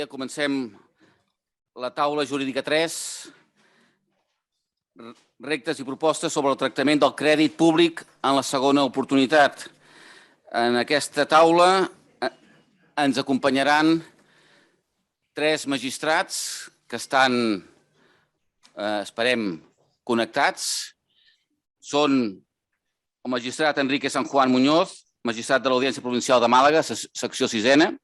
deia, comencem la taula jurídica 3, reptes i propostes sobre el tractament del crèdit públic en la segona oportunitat. En aquesta taula ens acompanyaran 3 magistrats que estan, esperem, connectats. Són el magistrat Enrique San Juan Muñoz, magistrat de l'Audiència Provincial de Màlaga, secció 6ena.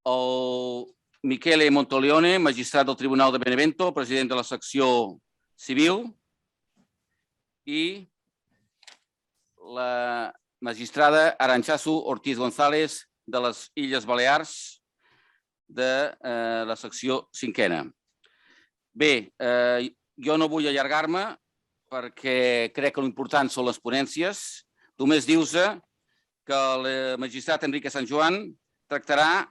El Michele Monteleone, magistrat del Tribunal de Benevento, president de la secció civil. I la magistrada Arantxasu Ortiz González, de les Illes Balears, de la secció 5ena. Bé, jo no vull allargar-me perquè crec que l'important són les ponències. Només dius que el magistrat Enrique San Juan tractarà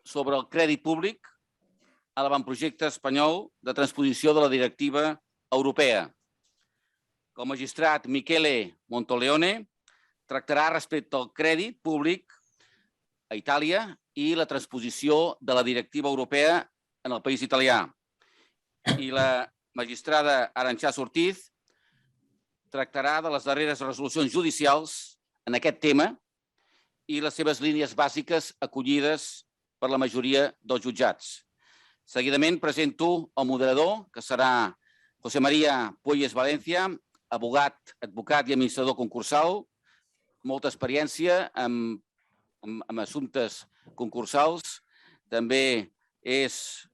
sobre el crèdit públic a l'avantprojecte espanyol de transposició de la directiva europea. El magistrat Michele Monteleone tractarà respecte al crèdit públic a Itàlia i la transposició de la directiva europea en el país italià. I la magistrada Arantxasu Ortiz tractarà de les darreres resolucions judicials en aquest tema i les seves línies bàsiques acollides per la majoria dels jutjats. Seguidament presento el moderador, que serà José María Puelles Valencia, advocat i administrador concursal, molta experiència en assumptes concursals. També és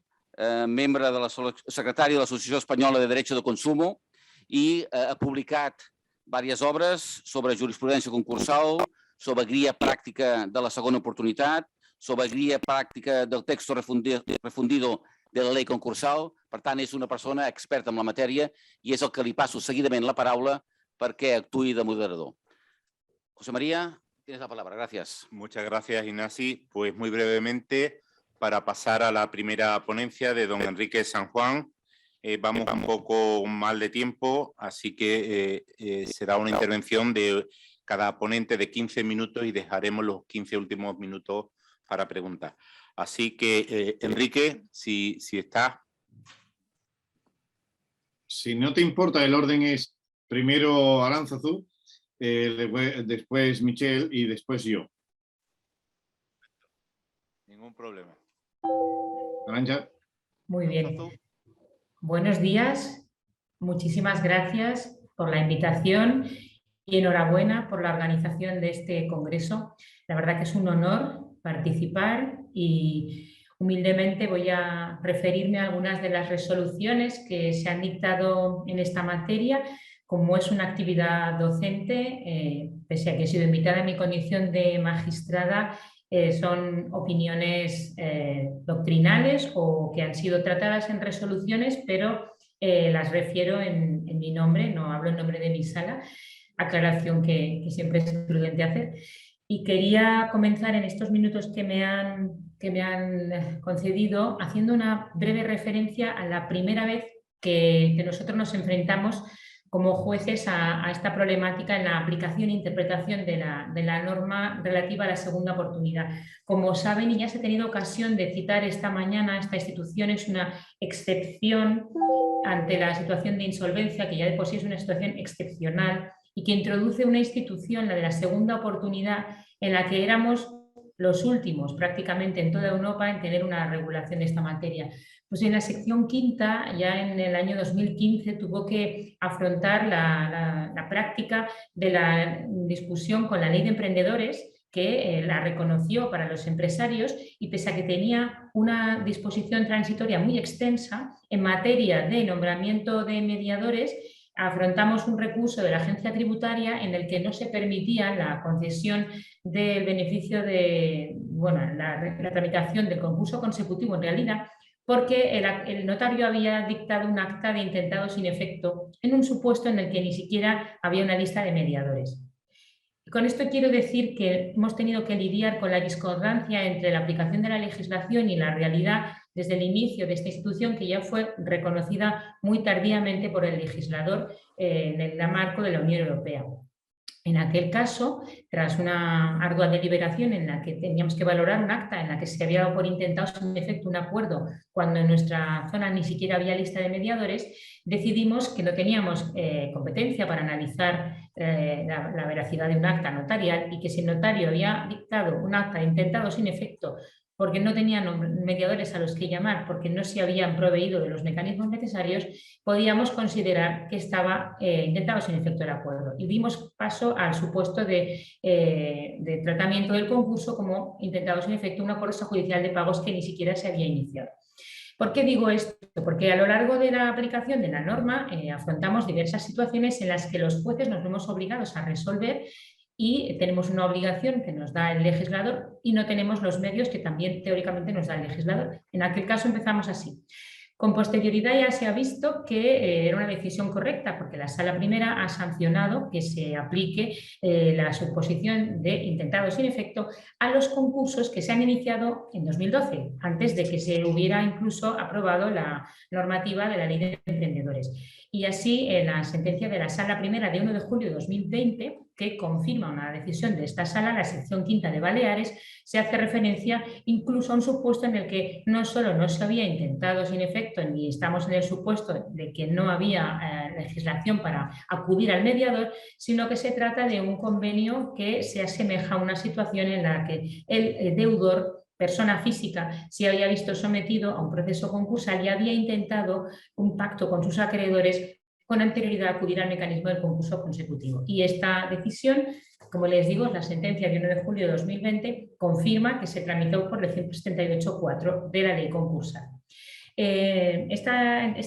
membre de la secretària de l'Associació Espanyola de Derecho de Consumo i ha publicat diverses obres sobre jurisprudència concursal, sobre guia pràctica de la segona oportunitat, sobre guia pràctica del texto refundido de la ley concursal. Per tant, és una persona experta en la matèria i és el que li passo seguidament la paraula perquè actuï de moderador. José María, tienes la palabra. Gracias. Muchas gracias, Ignasi. Pues muy brevemente, para pasar a la primera ponencia de don Enrique San Juan. Vamos un poco mal de tiempo, así que será una intervención de cada ponente de 15 minutos y dejaremos los 15 últimos minutos para preguntas. Así que, Enrique, si estás. Si no te importa, el orden es primero Arantxasu, después Michelle y después yo. Ningún problema. Arantxa. Muy bien. Buenos días. Muchísimas gracias por la invitación y enhorabuena por la organización de este congreso. La verdad que es un honor participar y humildemente voy a referirme a algunas de las resoluciones que se han dictado en esta materia. Como es una actividad docente, pese a que he sido invitada en mi condición de magistrada, son opiniones doctrinales o que han sido tratadas en resoluciones, pero las refiero en mi nombre, no hablo en nombre de mi sala, aclaración que siempre es prudente hacer. Y quería comenzar en estos minutos que me han concedido haciendo una breve referencia a la primera vez que nosotros nos enfrentamos como jueces a esta problemática en la aplicación e interpretación de la norma relativa a la segunda oportunidad. Como saben, y ya se ha tenido ocasión de citar esta mañana, esta institución es una excepción ante la situación de insolvencia, que ya de por sí es una situación excepcional, y que introduce una institución, la de la segunda oportunidad, en la que éramos los últimos prácticamente en toda Europa en tener una regulación de esta materia. Pues en la sección quinta, ya en el año 2015, tuvo que afrontar la práctica de la discusión con la ley de emprendedores, que la reconoció para los empresarios y pese a que tenía una disposición transitoria muy extensa en materia de nombramiento de mediadores, afrontamos un recurso de la agencia tributaria en el que no se permitía la concesión del beneficio de la tramitación del concurso consecutivo en realidad, porque el notario había dictado un acta de intentado sin efecto en un supuesto en el que ni siquiera había una lista de mediadores. Con esto quiero decir que hemos tenido que lidiar con la discordancia entre la aplicación de la legislación y la realidad desde el inicio de esta institución, que ya fue reconocida muy tardíamente por el legislador en el marco de la Unión Europea. En aquel caso, tras una ardua deliberación en la que teníamos que valorar un acta en la que se había dado por intentado sin efecto un acuerdo cuando en nuestra zona ni siquiera había lista de mediadores, decidimos que no teníamos competencia para analizar la veracidad de un acta notarial y que si el notario había dictado un acta intentado sin efecto porque no tenían mediadores a los que llamar, porque no se habían proveído de los mecanismos necesarios, podíamos considerar que estaba intentado sin efecto el acuerdo. Y dimos paso al supuesto de tratamiento del concurso como intentado sin efecto un acuerdo extrajudicial de pagos que ni siquiera se había iniciado. ¿Por qué digo esto? Porque a lo largo de la aplicación de la norma afrontamos diversas situaciones en las que los jueces nos vemos obligados a resolver y tenemos una obligación que nos da el legislador y no tenemos los medios que también teóricamente nos da el legislador. En aquel caso empezamos así. Con posterioridad ya se ha visto que era una decisión correcta porque la Sala Primera ha sancionado que se aplique la suposición de intentado sin efecto a los concursos que se han iniciado en 2012, antes de que se hubiera incluso aprobado la normativa de la Ley de Emprendedores. Y así, en la sentencia de la Sala Primera de 1 de julio de 2020, que confirma una decisión de esta sala, la sección quinta de Baleares, se hace referencia incluso a un supuesto en el que no solo no se había intentado sin efecto, ni estamos en el supuesto de que no había legislación para acudir al mediador, sino que se trata de un convenio que se asemeja a una situación en la que el deudor, persona física, se había visto sometido a un proceso concursal y había intentado un pacto con sus acreedores con anterioridad a acudir al mecanismo del concurso consecutivo. Y esta decisión, como les digo, la sentencia de 1 de julio de 2020 confirma que se tramitó por el 178.4 de la ley concursal. Este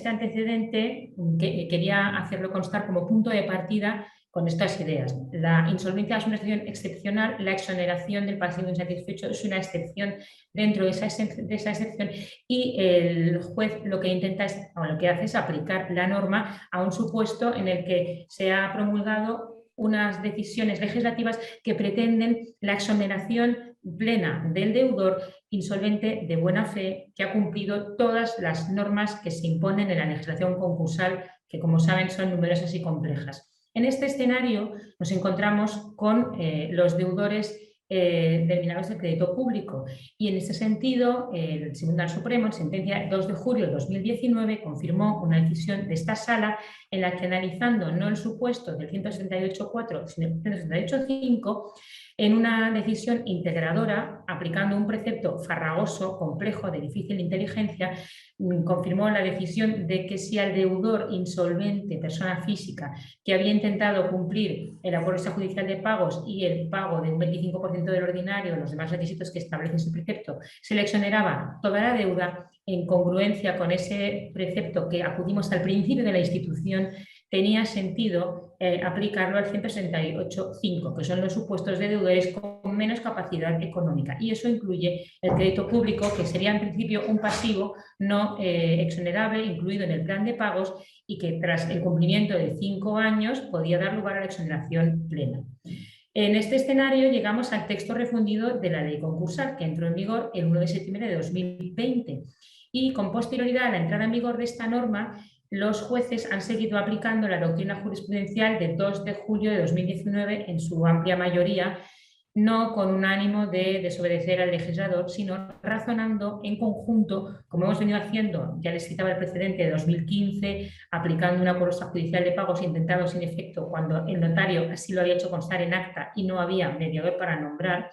antecedente quería hacerlo constar como punto de partida con estas ideas. La insolvencia es una situación excepcional, la exoneración del pasivo insatisfecho es una excepción dentro de esa excepción y el juez lo que intenta lo que hace es aplicar la norma a un supuesto en el que se ha promulgado unas decisiones legislativas que pretenden la exoneración plena del deudor insolvente de buena fe que ha cumplido todas las normas que se imponen en la legislación concursal, que como saben son numerosas y complejas. En este escenario nos encontramos con los deudores denominados de crédito público y en este sentido el Tribunal Supremo en sentencia 2 de julio de 2019 confirmó una decisión de esta sala en la que analizando no el supuesto del 178.4 sino el 178.5 en una decisión integradora aplicando un precepto farragoso, complejo, de difícil inteligencia, confirmó la decisión de que si al deudor insolvente, persona física, que había intentado cumplir el acuerdo extrajudicial de pagos y el pago de un 25% del ordinario, los demás requisitos que establece ese precepto, se le exoneraba toda la deuda, en congruencia con ese precepto que acudimos al principio de la institución, tenía sentido aplicarlo al 168.5, que son los supuestos de deudores con menos capacidad económica. Y eso incluye el crédito público, que sería en principio un pasivo no exonerable, incluido en el plan de pagos, y que tras el cumplimiento de 5 años podía dar lugar a la exoneración plena. En este escenario llegamos al texto refundido de la ley concursal, que entró en vigor el 1 de septiembre de 2020. Y con posterioridad a la entrada en vigor de esta norma, los jueces han seguido aplicando la doctrina jurisprudencial de 2 de julio de 2019 en su amplia mayoría, no con un ánimo de desobedecer al legislador, sino razonando en conjunto, como hemos venido haciendo, ya les citaba el precedente de 2015, aplicando un acuerdo extrajudicial de pagos intentado sin efecto cuando el notario así lo había hecho constar en acta y no había mediador para nombrar,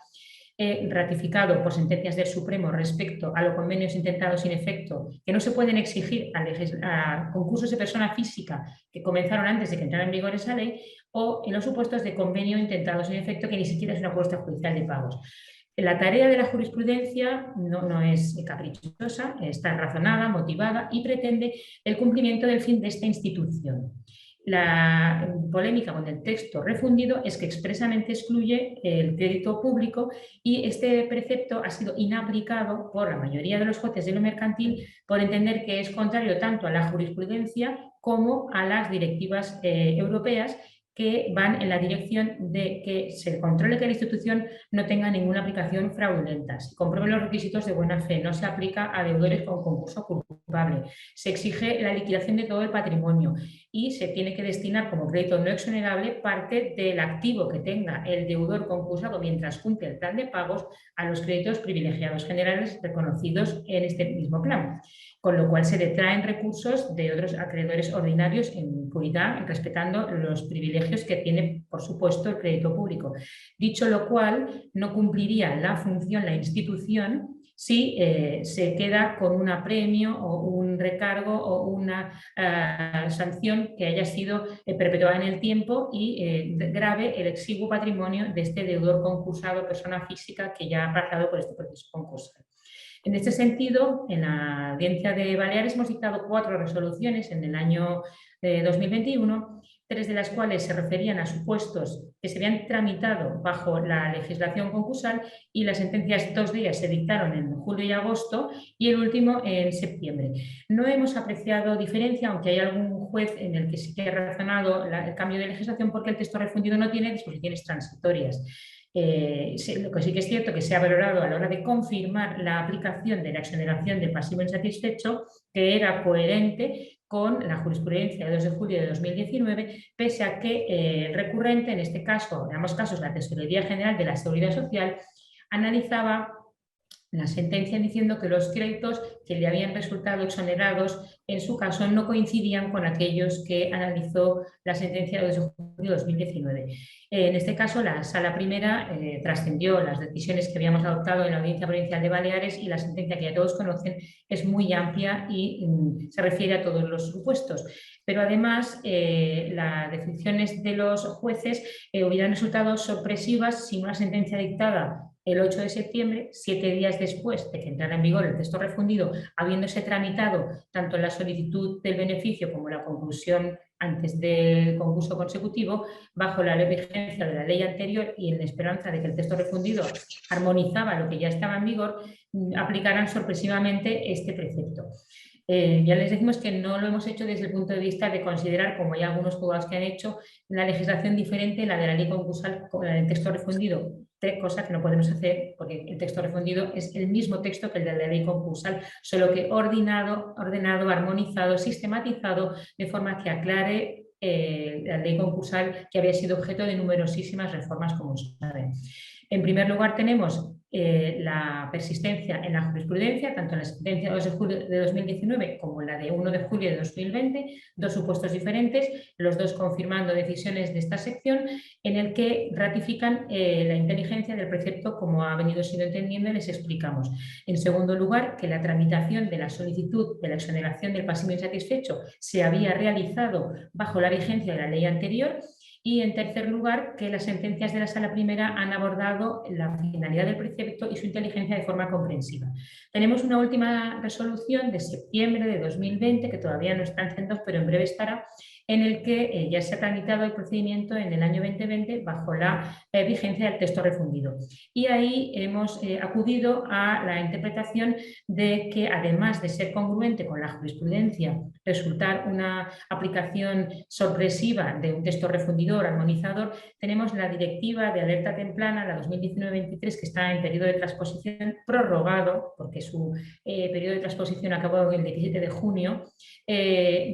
ratificado por sentencias del Supremo respecto a los convenios intentados sin efecto, que no se pueden exigir a concursos de persona física que comenzaron antes de que entrara en vigor esa ley, o en los supuestos de convenio intentado sin efecto, que ni siquiera es una acuerdo extrajudicial de pagos. La tarea de la jurisprudencia no es caprichosa, está razonada, motivada y pretende el cumplimiento del fin de esta institución. La polémica con el texto refundido es que expresamente excluye el crédito público y este precepto ha sido inaplicado por la mayoría de los jueces de lo mercantil por entender que es contrario tanto a la jurisprudencia como a las directivas europeas que van en la dirección de que se controle que la institución no tenga ninguna aplicación fraudulenta, se comprueben los requisitos de buena fe, no se aplica a deudores con concurso culpable, se exige la liquidación de todo el patrimonio y se tiene que destinar como crédito no exonerable parte del activo que tenga el deudor concursado mientras cumple el plan de pagos a los créditos privilegiados generales reconocidos en este mismo plan, con lo cual se detraen recursos de otros acreedores ordinarios en puridad, respetando los privilegios que tiene, por supuesto, el crédito público. Dicho lo cual, no cumpliría la función, la institución, si se queda con un apremio o un recargo o una sanción que haya sido perpetuada en el tiempo y grave el exiguo patrimonio de este deudor concursado, persona física que ya ha pasado por este proceso concursal. En este sentido, en la Audiencia de Baleares hemos dictado 4 resoluciones en el año 2021, 3 de las cuales se referían a supuestos que se habían tramitado bajo la legislación concursal y las sentencias 2 de ellas se dictaron en julio y agosto y el último en septiembre. No hemos apreciado diferencia, aunque hay algún juez en el que sí que ha razonado el cambio de legislación porque el texto refundido no tiene disposiciones transitorias. Lo que sí que es cierto que se ha valorado a la hora de confirmar la aplicación de la exoneración del pasivo insatisfecho, que era coherente con la jurisprudencia de 2 de julio de 2019, pese a que el recurrente, en este caso, en ambos casos, la Tesorería General de la Seguridad Social, analizaba la sentencia diciendo que los créditos que le habían resultado exonerados en su caso no coincidían con aquellos que analizó la sentencia de 2 de julio de 2019. En este caso, la Sala Primera trascendió las decisiones que habíamos adoptado en la Audiencia Provincial de Baleares y la sentencia que ya todos conocen es muy amplia y se refiere a todos los supuestos. Pero además, las decisiones de los jueces hubieran resultado sorpresivas sin una sentencia dictada el 8 de septiembre, 7 días después de que entrara en vigor el texto refundido, habiéndose tramitado tanto la solicitud del beneficio como la conclusión antes del concurso consecutivo, bajo la vigencia de la ley anterior y en la esperanza de que el texto refundido armonizaba lo que ya estaba en vigor, aplicarán sorpresivamente este precepto. Ya les decimos que no lo hemos hecho desde el punto de vista de considerar, como hay algunos juzgados que han hecho, una legislación diferente, la de la ley concursal con la del texto refundido, cosa que no podemos hacer porque el texto refundido es el mismo texto que el de la ley concursal, solo que ordenado, armonizado, sistematizado, de forma que aclare la ley concursal que había sido objeto de numerosísimas reformas, como saben. En primer lugar tenemos la persistencia en la jurisprudencia, tanto en la sentencia de 2 de julio de 2019 como en la de 1 de julio de 2020, 2 supuestos diferentes, los dos confirmando decisiones de esta sección, en el que ratifican la inteligencia del precepto como ha venido siendo entendiendo y les explicamos. En segundo lugar, que la tramitación de la solicitud de la exoneración del pasivo insatisfecho se había realizado bajo la vigencia de la ley anterior. Y en tercer lugar, que las sentencias de la Sala Primera han abordado la finalidad del precepto y su inteligencia de forma comprensiva. Tenemos una última resolución de septiembre de 2020, que todavía no está en centros, pero en breve estará, en el que ya se ha tramitado el procedimiento en el año 2020 bajo la vigencia del texto refundido. Y ahí hemos acudido a la interpretación de que, además de ser congruente con la jurisprudencia, resultar una aplicación sorpresiva de un texto refundidor, armonizador, tenemos la directiva de alerta temprana, la 2019-23, que está en periodo de transposición prorrogado, porque su periodo de transposición acabó el 17 de junio,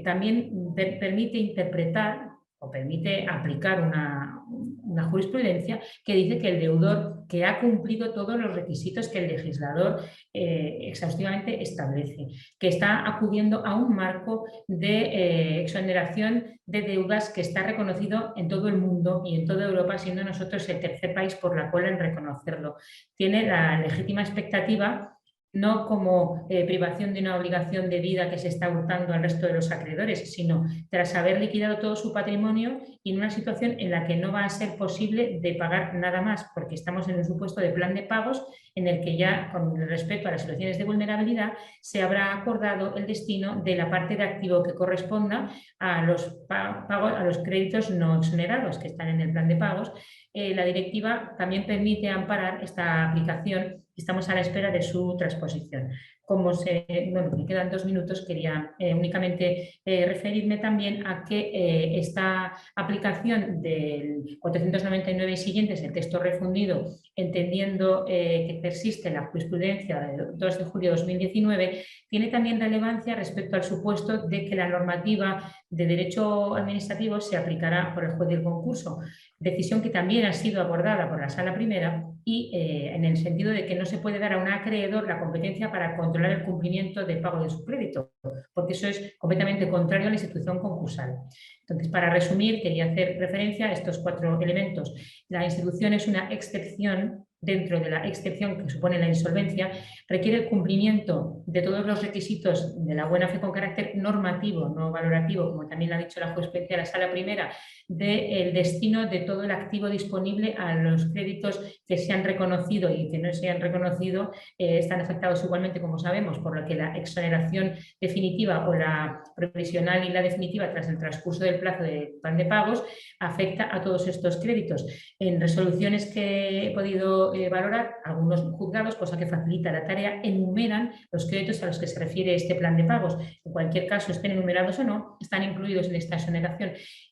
también permite interpretar o permite aplicar una jurisprudencia que dice que el deudor que ha cumplido todos los requisitos que el legislador exhaustivamente establece, que está acudiendo a un marco de exoneración de deudas que está reconocido en todo el mundo y en toda Europa, siendo nosotros el tercer país por la cola en reconocerlo. Tiene la legítima expectativa, no como privación de una obligación de vida que se está hurtando al resto de los acreedores, sino tras haber liquidado todo su patrimonio y en una situación en la que no va a ser posible de pagar nada más, porque estamos en un supuesto de plan de pagos en el que ya, con respecto a las situaciones de vulnerabilidad, se habrá acordado el destino de la parte de activo que corresponda a los pagos, a los créditos no exonerados que están en el plan de pagos. La directiva también permite amparar esta aplicación Estamos a la espera de su transposición. Bueno, me quedan 2 minutos, quería únicamente referirme también a que esta aplicación del 499 y siguientes, el texto refundido, entendiendo que persiste la jurisprudencia del 2 de julio de 2019, tiene también relevancia respecto al supuesto de que la normativa de derecho administrativo se aplicará por el juez del concurso, decisión que también ha sido abordada por la Sala Primera y en el sentido de que no se puede dar a un acreedor la competencia para controlar el cumplimiento del pago de su crédito, porque eso es completamente contrario a la institución concursal. Entonces, para resumir, quería hacer referencia a estos 4 elementos. La institución es una excepción. Dentro de la excepción que supone la insolvencia, requiere el cumplimiento de todos los requisitos de la buena fe con carácter normativo, no valorativo, como también lo ha dicho la jurisprudencia de la Sala Primera, del destino de todo el activo disponible a los créditos que se han reconocido y que no se han reconocido, están afectados igualmente, como sabemos, por lo que la exoneración definitiva o la provisional y la definitiva tras el transcurso del plazo de plan de pagos afecta a todos estos créditos. En resoluciones que he podido valorar, algunos juzgados, cosa que facilita la tarea, enumeran los créditos a los que se refiere este plan de pagos. En cualquier caso, estén enumerados o no, están incluidos en esta exoneración.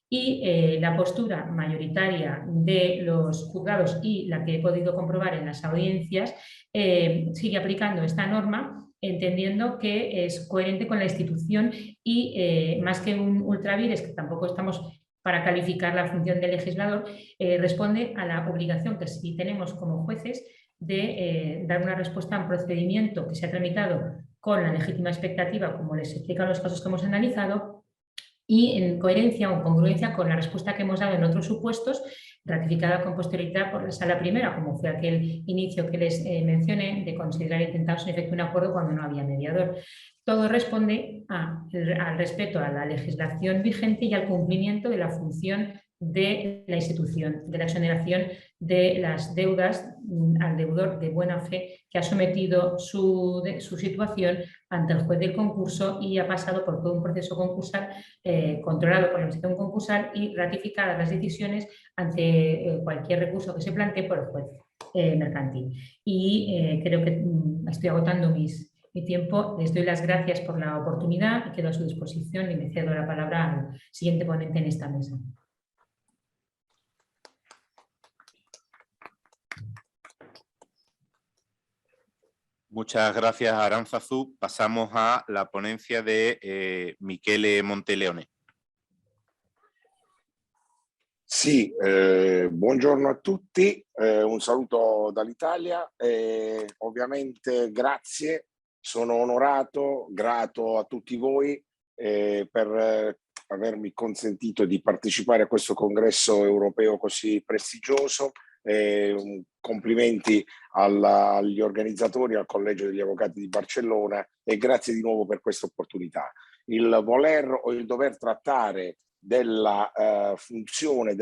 Y la postura mayoritaria de los juzgados y la que he podido comprobar en las audiencias sigue aplicando esta norma, entendiendo que es coherente con la institución y más que un ultravires, que tampoco estamos para calificar la función del legislador, responde a la obligación que sí tenemos como jueces de dar una respuesta a un procedimiento que se ha tramitado con la legítima expectativa, como les explican los casos que hemos analizado, y en coherencia o en congruencia con la respuesta que hemos dado en otros supuestos, ratificada con posterioridad por la Sala Primera, como fue aquel inicio que les mencioné, de considerar intentados en efecto un acuerdo cuando no había mediador. Todo responde al respeto a la legislación vigente y al cumplimiento de la función de la institución, de la exoneración de las deudas al deudor de buena fe que ha sometido su situación ante el juez del concurso y ha pasado por todo un proceso concursal controlado por la institución concursal y ratificadas las decisiones ante cualquier recurso que se plantee por el juez mercantil. Y creo que estoy agotando mi tiempo. Les doy las gracias por la oportunidad y quedo a su disposición y me cedo la palabra al siguiente ponente en esta mesa. Muchas gracias, Aránzazu. Pasamos a la ponencia de Michele Monteleone. Sì, buongiorno a tutti, un saluto dall'Italia, ovviamente grazie, sono onorato, grato a tutti voi per avermi consentito di partecipare a questo congresso europeo così prestigioso. Complimenti agli organizzatori, al Collegio degli Avvocati di Barcellona e grazie di nuovo per questa opportunità. Il voler o il dover trattare della funzione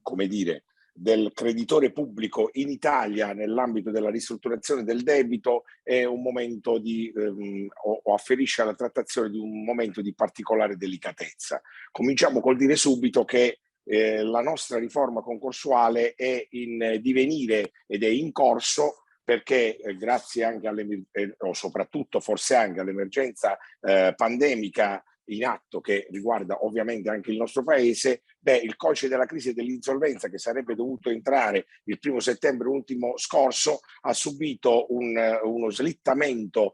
come dire, del creditore pubblico in Italia nell'ambito della ristrutturazione del debito è un momento o afferisce alla trattazione di un momento di particolare delicatezza. Cominciamo col dire subito che la nostra riforma concorsuale è in divenire ed è in corso perché grazie anche o soprattutto forse anche all'emergenza pandemica in atto che riguarda ovviamente anche il nostro paese, il codice della crisi e dell'insolvenza che sarebbe dovuto entrare il 1° settembre ultimo scorso ha subito uno slittamento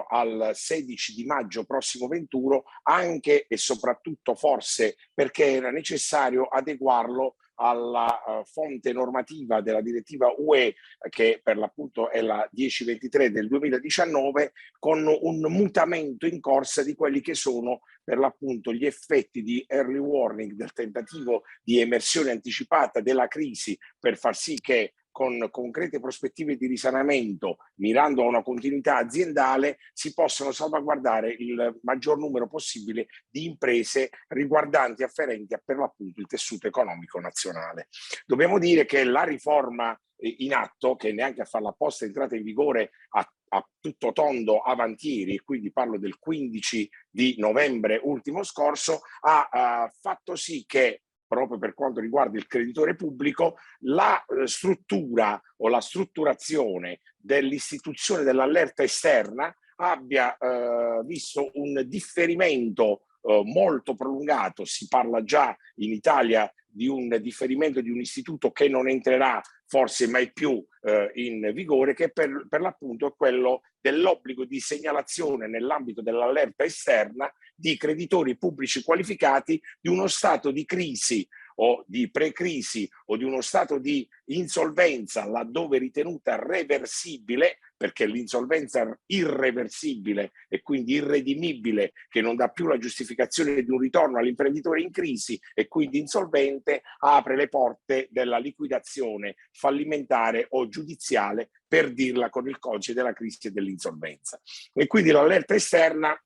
al 16 di maggio prossimo 21, anche e soprattutto forse perché era necessario adeguarlo alla fonte normativa della direttiva UE che per l'appunto è la 1023 del 2019 con un mutamento in corsa di quelli che sono per l'appunto gli effetti di early warning del tentativo di emersione anticipata della crisi per far sì che con concrete prospettive di risanamento, mirando a una continuità aziendale, si possano salvaguardare il maggior numero possibile di imprese riguardanti, afferenti a per l'appunto il tessuto economico nazionale. Dobbiamo dire che la riforma in atto, che neanche a farla apposta è entrata in vigore a tutto tondo avantieri, e quindi parlo del 15 di novembre ultimo scorso, ha fatto sì che proprio per quanto riguarda il creditore pubblico, la struttura o la strutturazione dell'istituzione dell'allerta esterna abbia visto un differimento molto prolungato. Si parla già in Italia di un differimento di un istituto che non entrerà forse mai più in vigore, che per l'appunto è quello dell'obbligo di segnalazione nell'ambito dell'allerta esterna di creditori pubblici qualificati di uno stato di crisi o di pre-crisi o di uno stato di insolvenza laddove ritenuta reversibile, perché l'insolvenza irreversibile e quindi irredimibile, che non dà più la giustificazione di un ritorno all'imprenditore in crisi e quindi insolvente, apre le porte della liquidazione fallimentare o giudiziale, per dirla con il codice della crisi e dell'insolvenza. E quindi l'allerta esterna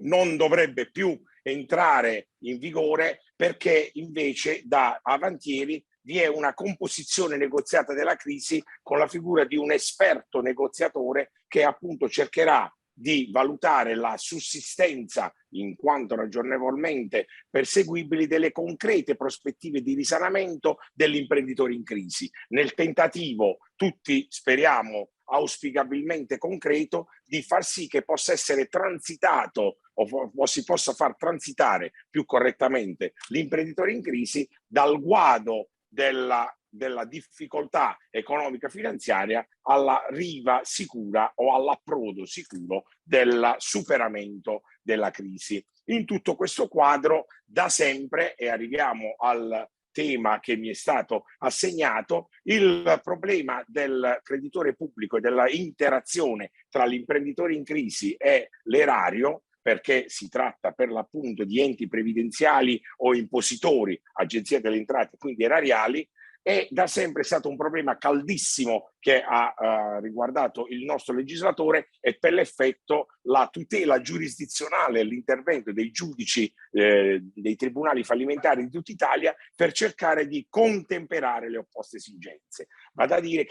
non dovrebbe più entrare in vigore, perché invece da avantieri vi è una composizione negoziata della crisi con la figura di un esperto negoziatore che appunto cercherà di valutare la sussistenza, in quanto ragionevolmente perseguibili, delle concrete prospettive di risanamento dell'imprenditore in crisi, nel tentativo, tutti speriamo auspicabilmente concreto, di far sì che possa essere transitato o si possa far transitare più correttamente l'imprenditore in crisi dal guado della difficoltà economica finanziaria alla riva sicura o all'approdo sicuro del superamento della crisi. In tutto questo quadro, da sempre, e arriviamo al tema che mi è stato assegnato, il problema del creditore pubblico e della interazione tra l'imprenditore in crisi e l'erario, perché si tratta per l'appunto di enti previdenziali o impositori, agenzie delle entrate, quindi erariali, è da sempre stato un problema caldissimo che ha riguardato il nostro legislatore, e per l'effetto la tutela giurisdizionale e l'intervento dei giudici dei tribunali fallimentari di tutta Italia per cercare di contemperare le opposte esigenze. Ma da dire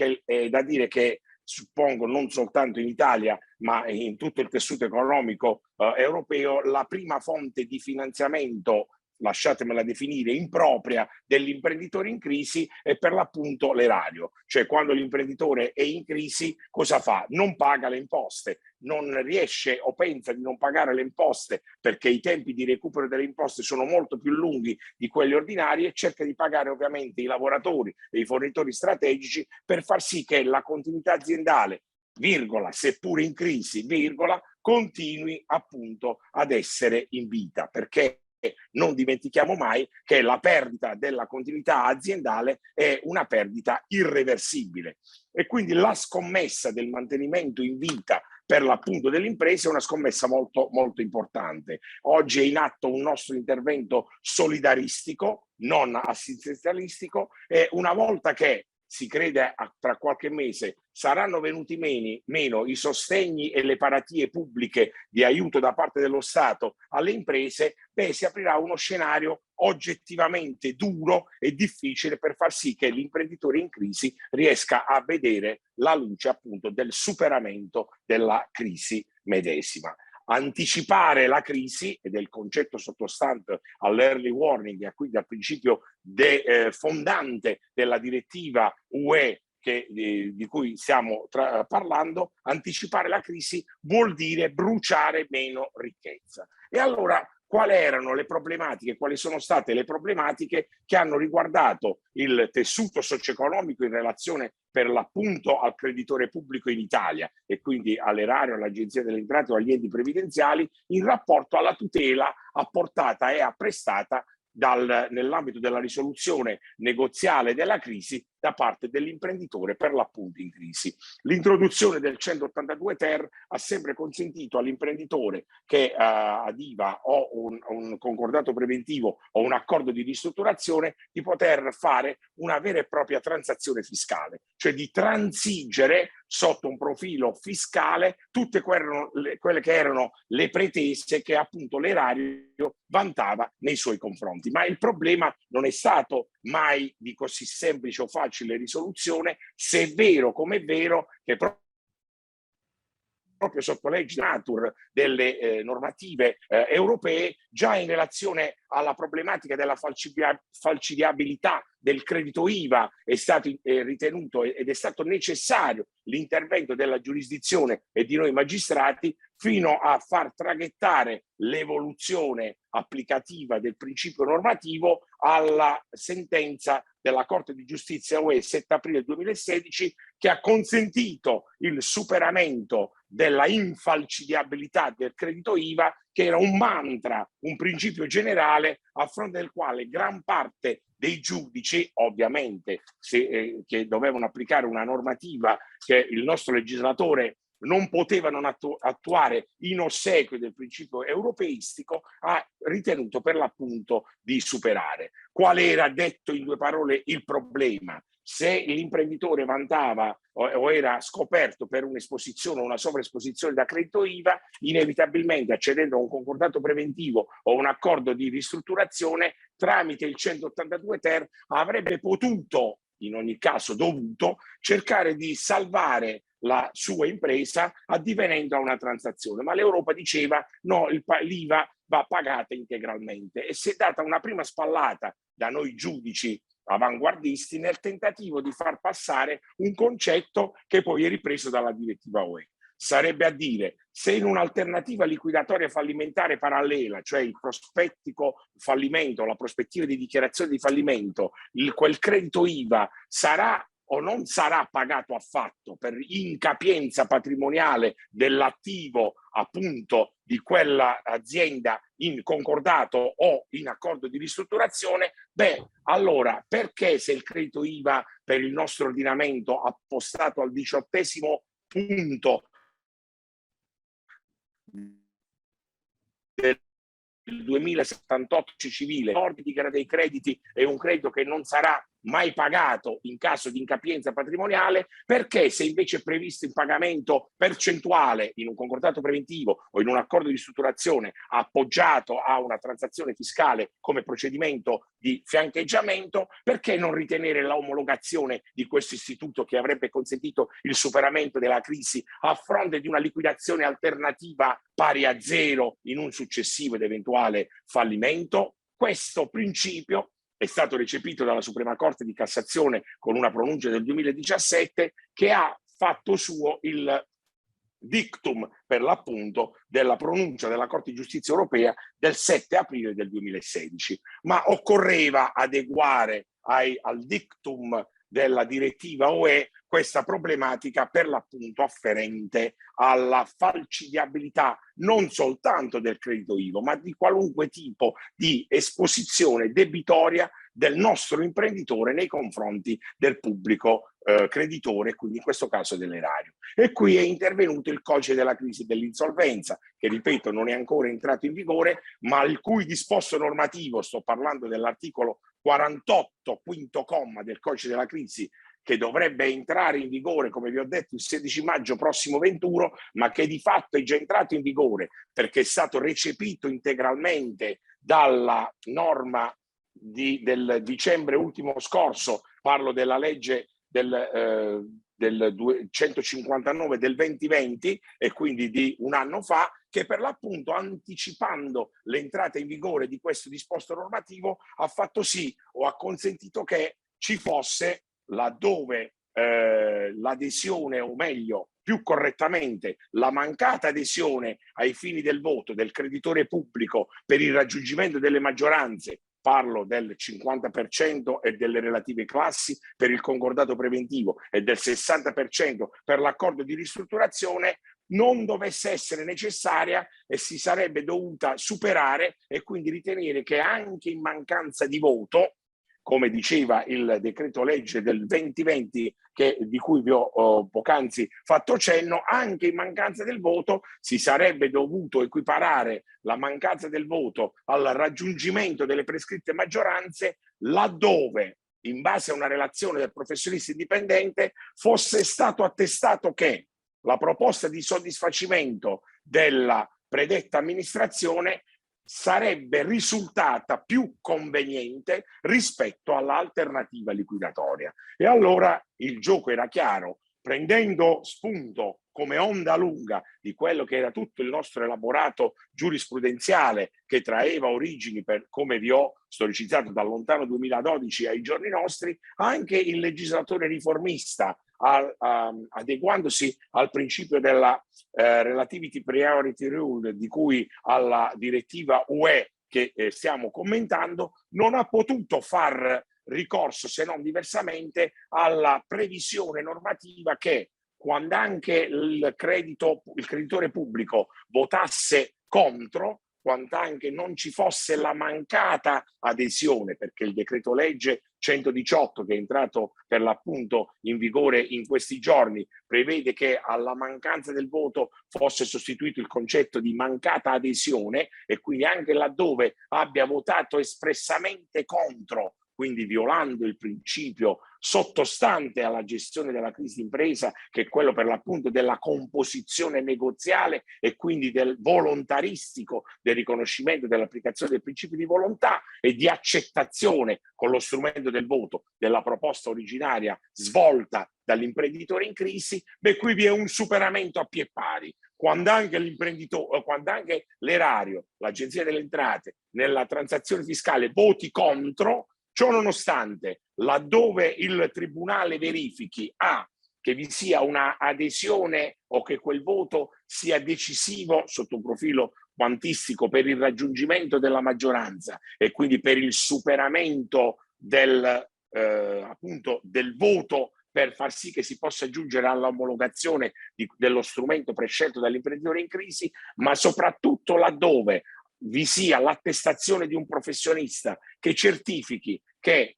che suppongo non soltanto in Italia ma in tutto il tessuto economico europeo, la prima fonte di finanziamento, lasciatemela definire, impropria dell'imprenditore in crisi è per l'appunto l'erario. Cioè, quando l'imprenditore è in crisi, cosa fa? Non paga le imposte, non riesce o pensa di non pagare le imposte perché i tempi di recupero delle imposte sono molto più lunghi di quelli ordinari, e cerca di pagare ovviamente i lavoratori e i fornitori strategici per far sì che la continuità aziendale, virgola, seppure in crisi, virgola, continui appunto ad essere in vita, perché non dimentichiamo mai che la perdita della continuità aziendale è una perdita irreversibile, e quindi la scommessa del mantenimento in vita per l'appunto delle imprese è una scommessa molto, molto importante. Oggi è in atto un nostro intervento solidaristico, non assistenzialistico, e una volta che si crede tra qualche mese saranno venuti meno i sostegni e le paratie pubbliche di aiuto da parte dello Stato alle imprese, si aprirà uno scenario oggettivamente duro e difficile per far sì che l'imprenditore in crisi riesca a vedere la luce appunto del superamento della crisi medesima. Anticipare la crisi, ed è il concetto sottostante all'early warning e quindi al principio fondante della direttiva UE di cui stiamo parlando. Anticipare la crisi vuol dire bruciare meno ricchezza. E allora quali erano le problematiche, quali sono state le problematiche che hanno riguardato il tessuto socio-economico in relazione per l'appunto al creditore pubblico in Italia, e quindi all'erario, all'agenzia delle entrate o agli enti previdenziali, in rapporto alla tutela apportata e apprestata nell'ambito della risoluzione negoziale della crisi da parte dell'imprenditore per l'appunto in crisi. L'introduzione del 182 ter ha sempre consentito all'imprenditore che addiva o un concordato preventivo o un accordo di ristrutturazione di poter fare una vera e propria transazione fiscale, cioè di transigere sotto un profilo fiscale tutte quelle che erano le pretese che appunto l'erario vantava nei suoi confronti. Ma il problema non è stato mai di così semplice o facile risoluzione, se è vero come è vero che proprio sotto legge natura delle normative europee, già in relazione alla problematica della falcidiabilità del credito IVA è stato ritenuto ed è stato necessario l'intervento della giurisdizione e di noi magistrati, fino a far traghettare l'evoluzione applicativa del principio normativo alla sentenza della Corte di Giustizia UE 7 aprile 2016, che ha consentito il superamento della infalcidiabilità del credito IVA, che era un mantra, un principio generale a fronte del quale gran parte dei giudici, ovviamente che dovevano applicare una normativa che il nostro legislatore non poteva non attuare in ossequio del principio europeistico, ha ritenuto per l'appunto di superare. Qual era, detto in due parole, il problema? Se l'imprenditore vantava o era scoperto per un'esposizione o una sovraesposizione da credito IVA, inevitabilmente, accedendo a un concordato preventivo o un accordo di ristrutturazione, tramite il 182 ter avrebbe potuto, in ogni caso dovuto, cercare di salvare la sua impresa addivenendo a una transazione. Ma l'Europa diceva no, l'IVA va pagata integralmente, e si è data una prima spallata da noi giudici avanguardisti nel tentativo di far passare un concetto che poi è ripreso dalla direttiva UE. Sarebbe a dire, se in un'alternativa liquidatoria fallimentare parallela, cioè il prospettico fallimento, la prospettiva di dichiarazione di fallimento, quel credito IVA sarà o non sarà pagato affatto per incapienza patrimoniale dell'attivo appunto di quell'azienda in concordato o in accordo di ristrutturazione, beh, allora perché, se il credito IVA per il nostro ordinamento appostato al 18° punto del 2078 civile, l'ordine dei crediti è un credito che non sarà mai pagato in caso di incapienza patrimoniale, perché se invece è previsto il pagamento percentuale in un concordato preventivo o in un accordo di ristrutturazione appoggiato a una transazione fiscale come procedimento di fiancheggiamento, perché non ritenere l'omologazione di questo istituto, che avrebbe consentito il superamento della crisi a fronte di una liquidazione alternativa pari a zero in un successivo ed eventuale fallimento? Questo principio è stato recepito dalla Suprema Corte di Cassazione con una pronuncia del 2017, che ha fatto suo il dictum, per l'appunto, della pronuncia della Corte di Giustizia Europea del 7 aprile del 2016. Ma occorreva adeguare al dictum della direttiva UE questa problematica, per l'appunto afferente alla falcidiabilità non soltanto del credito IVA, ma di qualunque tipo di esposizione debitoria del nostro imprenditore nei confronti del pubblico creditore, quindi in questo caso dell'erario. E qui è intervenuto il codice della crisi dell'insolvenza, che ripeto non è ancora entrato in vigore, ma il cui disposto normativo, sto parlando dell'articolo 48, quinto comma del codice della crisi, che dovrebbe entrare in vigore, come vi ho detto, il 16 maggio prossimo 21, ma che di fatto è già entrato in vigore perché è stato recepito integralmente dalla norma del dicembre ultimo scorso. Parlo della legge del 159 del 2020, e quindi di un anno fa, che per l'appunto, anticipando l'entrata in vigore di questo disposto normativo, ha fatto sì o ha consentito che ci fosse, laddove l'adesione, o meglio, più correttamente, la mancata adesione ai fini del voto del creditore pubblico per il raggiungimento delle maggioranze, parlo del 50% e delle relative classi per il concordato preventivo e del 60% per l'accordo di ristrutturazione, non dovesse essere necessaria e si sarebbe dovuta superare, e quindi ritenere che anche in mancanza di voto, come diceva il decreto legge del 2020 di cui vi ho poc'anzi fatto cenno, anche in mancanza del voto si sarebbe dovuto equiparare la mancanza del voto al raggiungimento delle prescritte maggioranze, laddove, in base a una relazione del professionista indipendente, fosse stato attestato che la proposta di soddisfacimento della predetta amministrazione sarebbe risultata più conveniente rispetto all'alternativa liquidatoria. E allora il gioco era chiaro: prendendo spunto come onda lunga di quello che era tutto il nostro elaborato giurisprudenziale che traeva origini, come vi ho storicizzato, dal lontano 2012 ai giorni nostri, anche il legislatore riformista, adeguandosi al principio della Relativity Priority Rule, di cui alla direttiva UE che stiamo commentando, non ha potuto far ricorso, se non diversamente, alla previsione normativa che, quando anche il creditore pubblico votasse contro, quando anche non ci fosse la mancata adesione, perché il decreto legge 118, che è entrato per l'appunto in vigore in questi giorni, prevede che alla mancanza del voto fosse sostituito il concetto di mancata adesione, e quindi anche laddove abbia votato espressamente contro, quindi violando il principio sottostante alla gestione della crisi d'impresa, che è quello per l'appunto della composizione negoziale e quindi del volontaristico, del riconoscimento dell'applicazione del principio di volontà e di accettazione con lo strumento del voto della proposta originaria svolta dall'imprenditore in crisi, beh, qui vi è un superamento a piè pari. Quando anche l'imprenditore, quando anche l'erario, l'Agenzia delle Entrate, nella transazione fiscale voti contro, ciò nonostante, laddove il tribunale verifichi che vi sia una adesione o che quel voto sia decisivo sotto un profilo quantistico per il raggiungimento della maggioranza e quindi per il superamento appunto del voto per far sì che si possa giungere all'omologazione dello strumento prescelto dall'imprenditore in crisi, ma soprattutto laddove vi sia l'attestazione di un professionista che certifichi che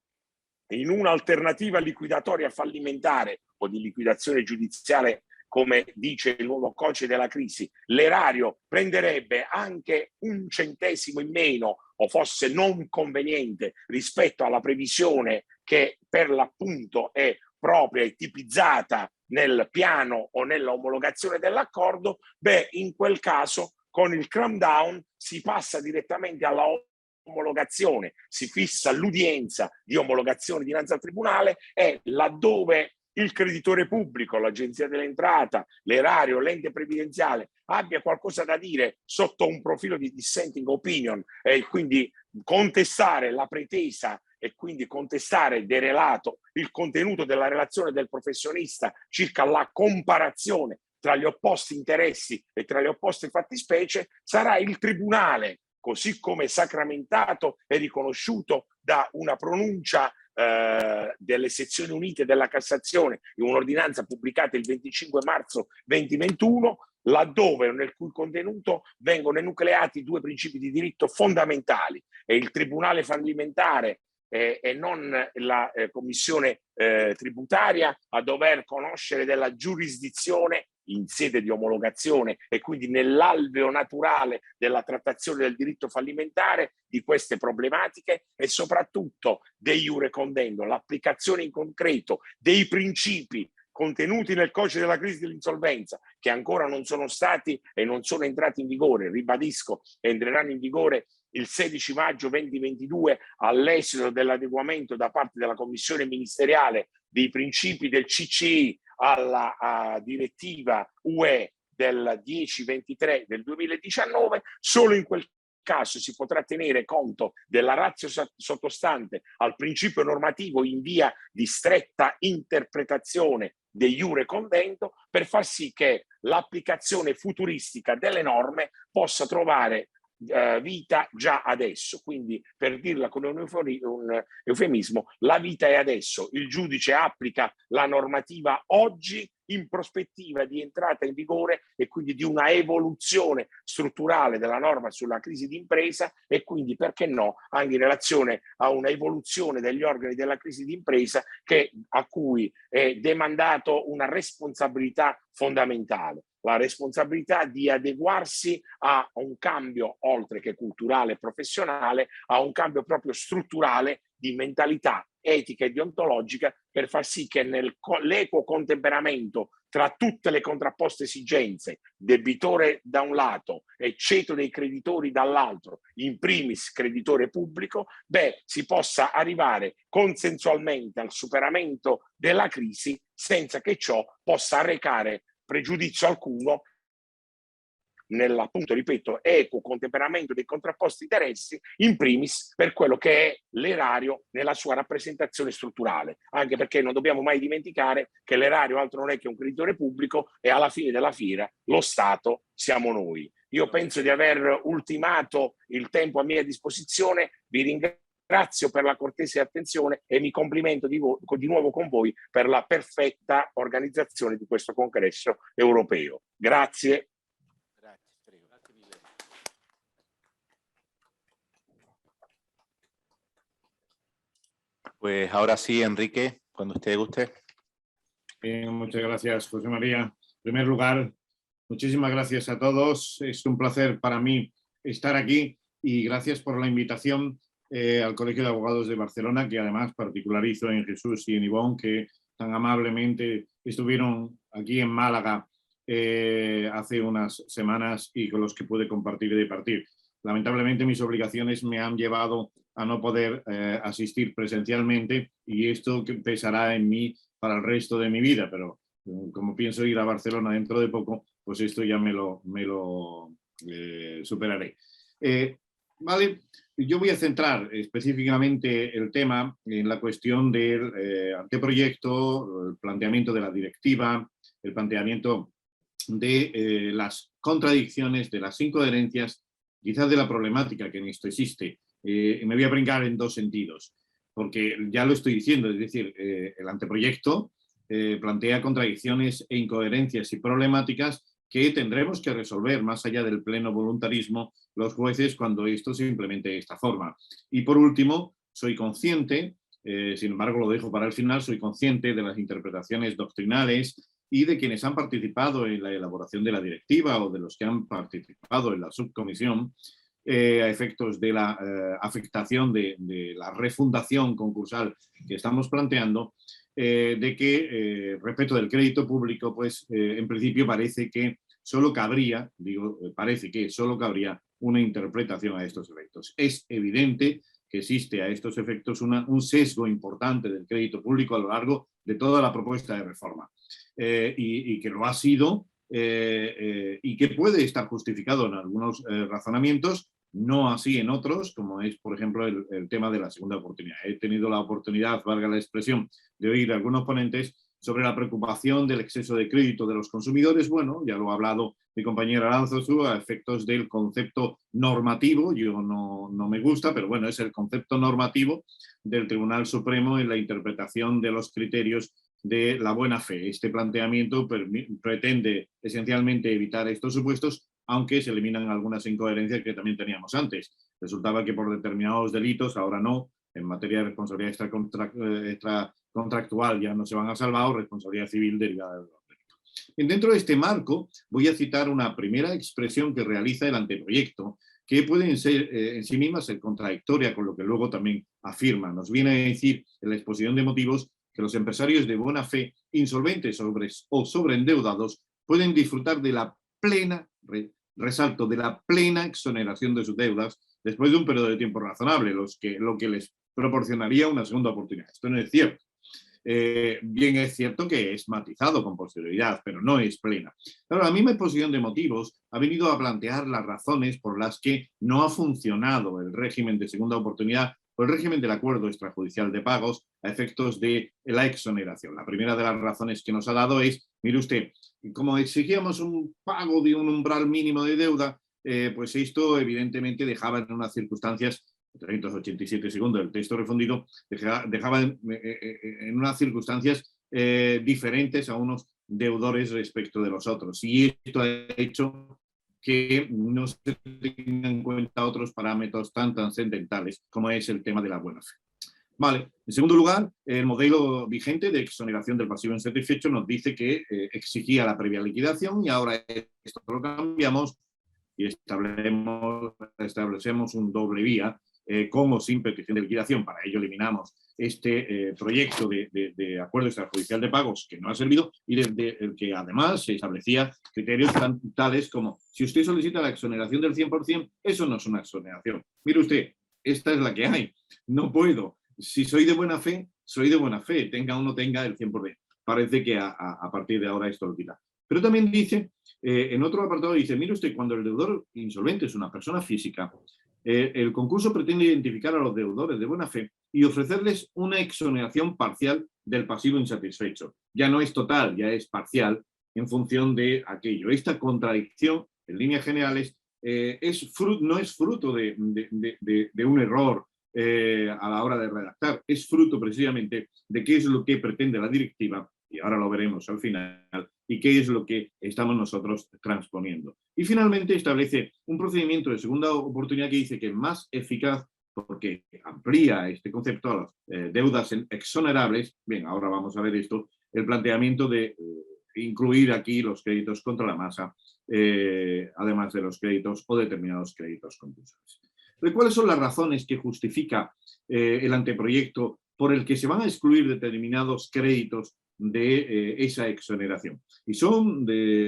in un'alternativa liquidatoria fallimentare o di liquidazione giudiziale, come dice il nuovo codice della crisi, l'erario prenderebbe anche un centesimo in meno o fosse non conveniente rispetto alla previsione che per l'appunto è propria e tipizzata nel piano o nella omologazione dell'accordo, beh, in quel caso con il cram down si passa direttamente alla omologazione, si fissa l'udienza di omologazione dinanzi al tribunale e laddove il creditore pubblico, l'Agenzia dell'Entrata, l'erario, l'ente previdenziale abbia qualcosa da dire sotto un profilo di dissenting opinion e quindi contestare la pretesa e quindi contestare derelato il contenuto della relazione del professionista circa la comparazione tra gli opposti interessi e tra le opposte fattispecie, sarà il tribunale, così come sacramentato e riconosciuto da una pronuncia delle sezioni unite della Cassazione in un'ordinanza pubblicata il 25 marzo 2021, laddove nel cui contenuto vengono enucleati due principi di diritto fondamentali e il tribunale fallimentare e non la commissione tributaria a dover conoscere della giurisdizione in sede di omologazione e quindi nell'alveo naturale della trattazione del diritto fallimentare di queste problematiche e soprattutto de iure condendo, l'applicazione in concreto dei principi contenuti nel codice della crisi dell'insolvenza che ancora non sono stati e non sono entrati in vigore, ribadisco, entreranno in vigore il 16 maggio 2022 all'esito dell'adeguamento da parte della Commissione ministeriale dei principi del CCI alla direttiva UE del 1023 del 2019, solo in quel caso si potrà tenere conto della ratio sottostante al principio normativo in via di stretta interpretazione de iure condendo per far sì che l'applicazione futuristica delle norme possa trovare vita già adesso, quindi per dirla con un eufemismo, la vita è adesso, il giudice applica la normativa oggi in prospettiva di entrata in vigore e quindi di una evoluzione strutturale della norma sulla crisi d'impresa e quindi, perché no, anche in relazione a una evoluzione degli organi della crisi d'impresa a cui è demandato una responsabilità fondamentale. La responsabilità di adeguarsi a un cambio, oltre che culturale e professionale, a un cambio proprio strutturale di mentalità etica e deontologica per far sì che nell'equo contemperamento tra tutte le contrapposte esigenze, debitore da un lato e ceto dei creditori dall'altro, in primis creditore pubblico, si possa arrivare consensualmente al superamento della crisi senza che ciò possa arrecare pregiudizio alcuno nell'appunto, ripeto, equo contemperamento dei contrapposti interessi, in primis per quello che è l'erario nella sua rappresentazione strutturale, anche perché non dobbiamo mai dimenticare che l'erario altro non è che un creditore pubblico e alla fine della fiera lo Stato siamo noi. Io penso di aver ultimato il tempo a mia disposizione, vi ringrazio per la cortese attenzione e mi complimento di nuovo con voi per la perfetta organizzazione di questo congresso europeo. Grazie. Pues ahora sí, Enrique, cuando usted guste. Muchas gracias, José María. En primer lugar, muchísimas gracias a todos. Es un placer para mí estar aquí y gracias por la invitación al Colegio de Abogados de Barcelona, que además particularizo en Jesús y en Ivonne, que tan amablemente estuvieron aquí en Málaga hace unas semanas y con los que pude compartir y departir. Lamentablemente mis obligaciones me han llevado a no poder asistir presencialmente y esto pesará en mí para el resto de mi vida, pero como pienso ir a Barcelona dentro de poco, pues esto ya me lo superaré. Vale, yo voy a centrar específicamente el tema en la cuestión del anteproyecto, el planteamiento de la directiva, el planteamiento de las contradicciones, de las incoherencias, quizás de la problemática que en esto existe. Me voy a brincar en dos sentidos, porque ya lo estoy diciendo, es decir, el anteproyecto plantea contradicciones e incoherencias y problemáticas que tendremos que resolver más allá del pleno voluntarismo los jueces cuando esto se implemente de esta forma. Y por último, soy consciente, sin embargo lo dejo para el final, soy consciente de las interpretaciones doctrinales y de quienes han participado en la elaboración de la directiva o de los que han participado en la subcomisión a efectos de la afectación de la refundación concursal que estamos planteando, de que respecto del crédito público, pues en principio parece que solo cabría, parece que solo cabría una interpretación a estos efectos. Es evidente que existe a estos efectos un sesgo importante del crédito público a lo largo de toda la propuesta de reforma y que lo ha sido y que puede estar justificado en algunos razonamientos, no así en otros, como es, por ejemplo, el tema de la segunda oportunidad. He tenido la oportunidad, valga la expresión, de oír a algunos ponentes sobre la preocupación del exceso de crédito de los consumidores. Bueno, ya lo ha hablado mi compañera Aránzazu a efectos del concepto normativo. Yo no me gusta, pero bueno, es el concepto normativo del Tribunal Supremo en la interpretación de los criterios de la buena fe. Este planteamiento pretende esencialmente evitar estos supuestos, aunque se eliminan algunas incoherencias que también teníamos antes. Resultaba que por determinados delitos, ahora no, en materia de responsabilidad extracontractual ya no se van a salvar, o responsabilidad civil derivada de los delitos. Dentro de este marco voy a citar una primera expresión que realiza el anteproyecto, que pueden ser en sí misma ser contradictoria con lo que luego también afirma. Nos viene a decir en la exposición de motivos que los empresarios de buena fe, insolventes o sobreendeudados, pueden disfrutar de la plena, resalto, de la plena exoneración de sus deudas después de un periodo de tiempo razonable, lo que les proporcionaría una segunda oportunidad. Esto no es cierto. Bien es cierto que es matizado con posterioridad, pero no es plena. Claro, la misma exposición de motivos ha venido a plantear las razones por las que no ha funcionado el régimen de segunda oportunidad o el régimen del acuerdo extrajudicial de pagos a efectos de la exoneración. La primera de las razones que nos ha dado es, mire usted, como exigíamos un pago de un umbral mínimo de deuda, pues esto evidentemente dejaba en unas circunstancias, 387 segundos del texto refundido, dejaba en unas circunstancias diferentes a unos deudores respecto de los otros. Y esto ha hecho que no se tengan en cuenta otros parámetros tan trascendentales como es el tema de la buena fe. Vale. En segundo lugar, el modelo vigente de exoneración del pasivo insatisfecho nos dice que exigía la previa liquidación y ahora esto lo cambiamos y establecemos un doble vía con o sin petición de liquidación. Para ello eliminamos este proyecto de acuerdo extrajudicial de pagos que no ha servido y el que además se establecía criterios tales como si usted solicita la exoneración del 100%, eso no es una exoneración. Mire usted, esta es la que hay. No puedo. Si soy de buena fe, soy de buena fe, tenga o no tenga el 100%. Parece que a partir de ahora esto lo quita. Pero también dice, en otro apartado dice, mire usted, cuando el deudor insolvente es una persona física, el concurso pretende identificar a los deudores de buena fe y ofrecerles una exoneración parcial del pasivo insatisfecho. Ya no es total, ya es parcial en función de aquello. Esta contradicción, en líneas generales, no es fruto de un error a la hora de redactar, es fruto precisamente de qué es lo que pretende la directiva, y ahora lo veremos al final, y qué es lo que estamos nosotros transponiendo. Y finalmente establece un procedimiento de segunda oportunidad que dice que es más eficaz porque amplía este concepto a las deudas exonerables. Bien, ahora vamos a ver esto, el planteamiento de incluir aquí los créditos contra la masa, además de los créditos o determinados créditos concursales. ¿Cuáles son las razones que justifica el anteproyecto por el que se van a excluir determinados créditos de esa exoneración? Y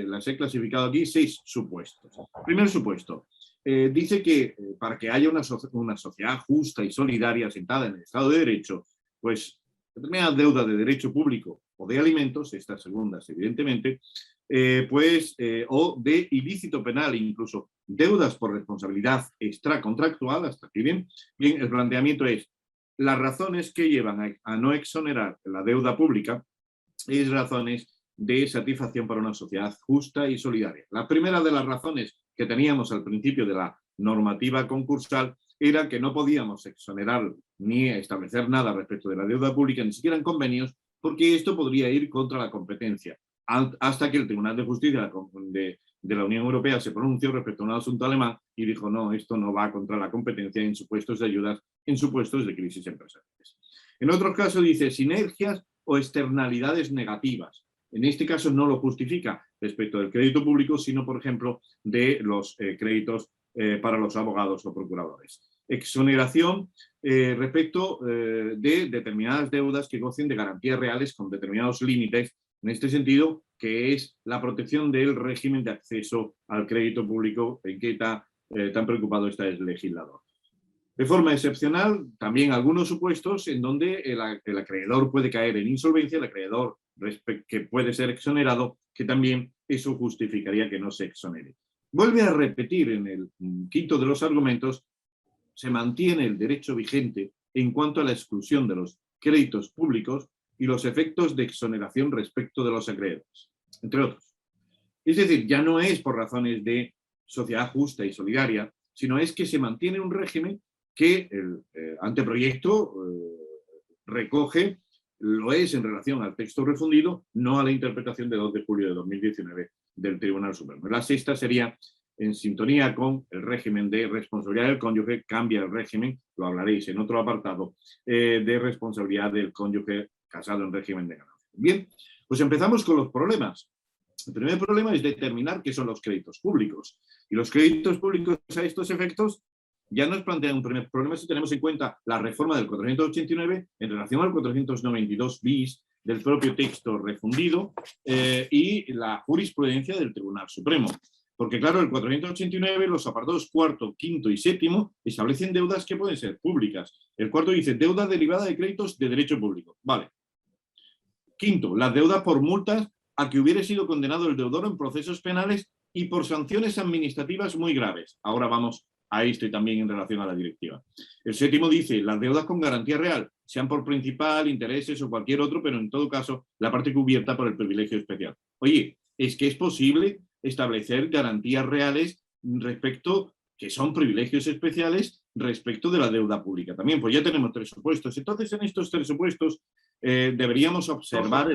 las he clasificado aquí 6 supuestos. Primer supuesto, dice que para que haya una sociedad justa y solidaria asentada en el Estado de Derecho, pues determinadas deudas de derecho público o de alimentos, estas segundas evidentemente, o de ilícito penal, incluso deudas por responsabilidad extracontractual, hasta aquí bien, el planteamiento es las razones que llevan a no exonerar la deuda pública es razones de satisfacción para una sociedad justa y solidaria. La primera de las razones que teníamos al principio de la normativa concursal era que no podíamos exonerar ni establecer nada respecto de la deuda pública, ni siquiera en convenios, porque esto podría ir contra la competencia, hasta que el Tribunal de Justicia de la Unión Europea se pronunció respecto a un asunto alemán y dijo no, esto no va contra la competencia en supuestos de ayudas, en supuestos de crisis empresariales. En otros casos dice sinergias o externalidades negativas. En este caso no lo justifica respecto del crédito público, sino, por ejemplo, de los créditos para los abogados o procuradores. Exoneración respecto de determinadas deudas que gocen de garantías reales con determinados límites, en este sentido, que es la protección del régimen de acceso al crédito público en que tan preocupado está el legislador. De forma excepcional, también algunos supuestos en donde el acreedor puede caer en insolvencia, el acreedor que puede ser exonerado, que también eso justificaría que no se exonere. Vuelve a repetir en el quinto de los argumentos, se mantiene el derecho vigente en cuanto a la exclusión de los créditos públicos y los efectos de exoneración respecto de los acreedores, entre otros. Es decir, ya no es por razones de sociedad justa y solidaria, sino es que se mantiene un régimen que el anteproyecto recoge, lo es en relación al texto refundido, no a la interpretación de 2 de julio de 2019 del Tribunal Supremo. La sexta sería, en sintonía con el régimen de responsabilidad del cónyuge, cambia el régimen, lo hablaréis en otro apartado, de responsabilidad del cónyuge casado en régimen de ganancia. Bien, pues empezamos con los problemas. El primer problema es determinar qué son los créditos públicos. Y los créditos públicos a estos efectos ya nos plantean un primer problema si tenemos en cuenta la reforma del 489 en relación al 492 bis del propio texto refundido y la jurisprudencia del Tribunal Supremo. Porque claro, el 489, los apartados cuarto, quinto y séptimo establecen deudas que pueden ser públicas. El cuarto dice deuda derivada de créditos de derecho público. Vale. Quinto, las deudas por multas a que hubiera sido condenado el deudor en procesos penales y por sanciones administrativas muy graves. Ahora vamos a esto y también en relación a la directiva. El séptimo dice, las deudas con garantía real, sean por principal, intereses o cualquier otro, pero en todo caso la parte cubierta por el privilegio especial. Oye, es que es posible establecer garantías reales respecto, que son privilegios especiales, respecto de la deuda pública también. Pues ya tenemos 3 supuestos. Entonces, en estos 3 supuestos deberíamos observar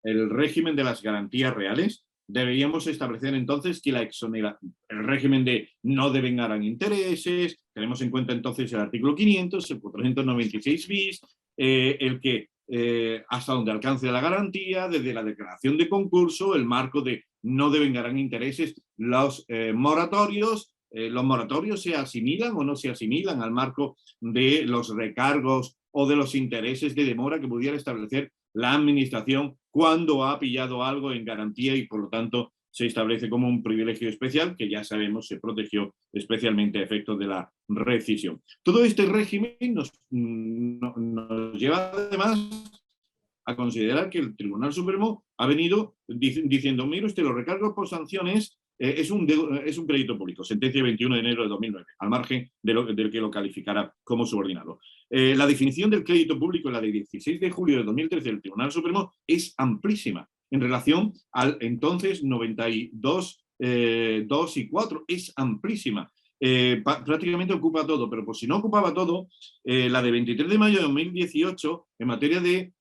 el régimen de las garantías reales. Deberíamos establecer entonces que el régimen de no devengaran intereses, tenemos en cuenta entonces el artículo 500, el 496 bis, el que hasta donde alcance la garantía, desde la declaración de concurso, el marco de no devengarán intereses, los moratorios, ¿Los moratorios se asimilan o no se asimilan al marco de los recargos o de los intereses de demora que pudiera establecer la Administración cuando ha pillado algo en garantía y, por lo tanto, se establece como un privilegio especial que ya sabemos se protegió especialmente a efectos de la rescisión? Todo este régimen nos lleva además a considerar que el Tribunal Supremo ha venido diciendo, mire usted, los recargos por sanciones es un crédito público, sentencia 21 de enero de 2009, al margen del que lo calificara como subordinado. La definición del crédito público en la de 16 de julio de 2013 del Tribunal Supremo es amplísima en relación al entonces 92, 2 y 4, es amplísima. Prácticamente ocupa todo, pero por si no ocupaba todo, la de 23 de mayo de 2018 en materia de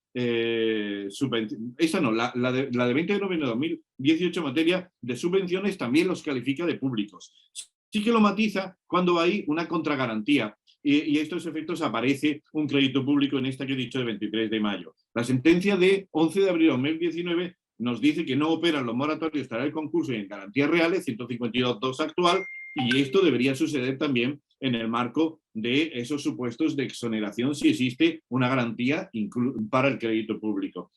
esta no, la de 20 de noviembre de 2018 en materia de subvenciones también los califica de públicos. Sí que lo matiza cuando hay una contragarantía y a estos efectos aparece un crédito público en esta que he dicho de 23 de mayo. La sentencia de 11 de abril de 2019 nos dice que no operan los moratorios para el concurso y en garantías reales, 152.2 actual, y esto debería suceder también en el marco de esos supuestos de exoneración si existe una garantía para el crédito público.